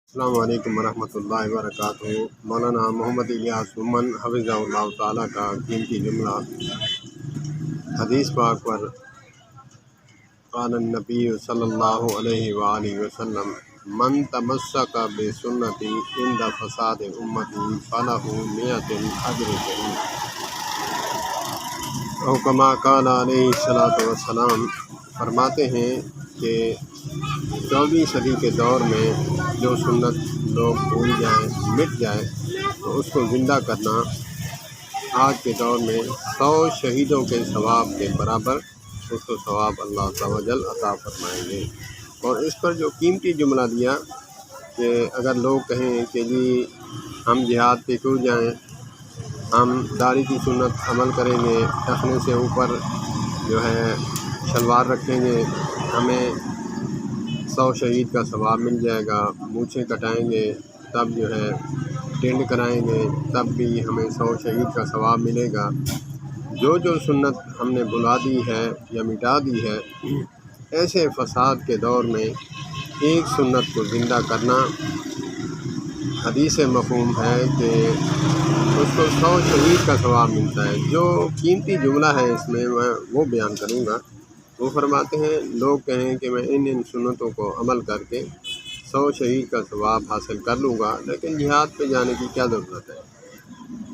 السلام علیکم ورحمۃ اللہ وبرکاتہ۔ مولانا محمد الیاس مومن حفظہ اللہ تعالیٰ کا قیمتی جملہ حدیث پاک پر قال النبی صلی اللہ علیہ وآلہ وسلم من تمسک بسنتی عند فساد امتی فلہ مئۃ اجر شہید، او کما قال علیہ الصلوۃ والسلام۔ فرماتے ہیں کہ 14ویں صدی کے دور میں جو سنت لوگ بھول جائیں، مٹ جائے، تو اس کو زندہ کرنا آج کے دور میں 100 شہیدوں کے ثواب کے برابر اس کو ثواب اللہ عز و جل عطا فرمائیں گے۔ اور اس پر جو قیمتی جملہ دیا کہ اگر لوگ کہیں کہ جی ہم جہاد پہ کیوں جائیں، ہم داڑھی کی سنت عمل کریں گے، ٹخنے سے اوپر جو ہے شلوار رکھیں گے، ہمیں 100 شہید کا ثواب مل جائے گا، مونچھیں کٹائیں گے تب جو ہے ٹینڈ کرائیں گے تب بھی ہمیں 100 شہید کا ثواب ملے گا۔ جو سنت ہم نے بھلا دی ہے یا مٹا دی ہے، ایسے فساد کے دور میں ایک سنت کو زندہ کرنا حدیث مفہوم ہے کہ اس کو 100 شہید کا ثواب ملتا ہے۔ جو قیمتی جملہ ہے اس میں میں وہ بیان کروں گا۔ وہ فرماتے ہیں لوگ کہیں کہ میں ان سنتوں کو عمل کر کے 100 شہید کا ثواب حاصل کر لوں گا، لیکن جہاد پہ جانے کی کیا ضرورت ہے؟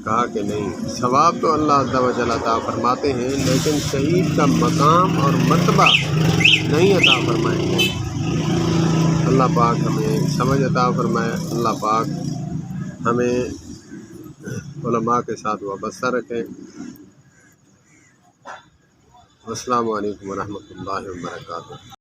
کہا کہ نہیں، ثواب تو اللہ عز و جل عطا فرماتے ہیں، لیکن شہید کا مقام اور مرتبہ نہیں عطا فرمائیں گے۔ اللہ پاک ہمیں سمجھ عطا فرمائے، اللہ پاک ہمیں علماء کے ساتھ وابستہ رکھے۔ السلام علیکم ورحمۃ اللہ وبرکاتہ۔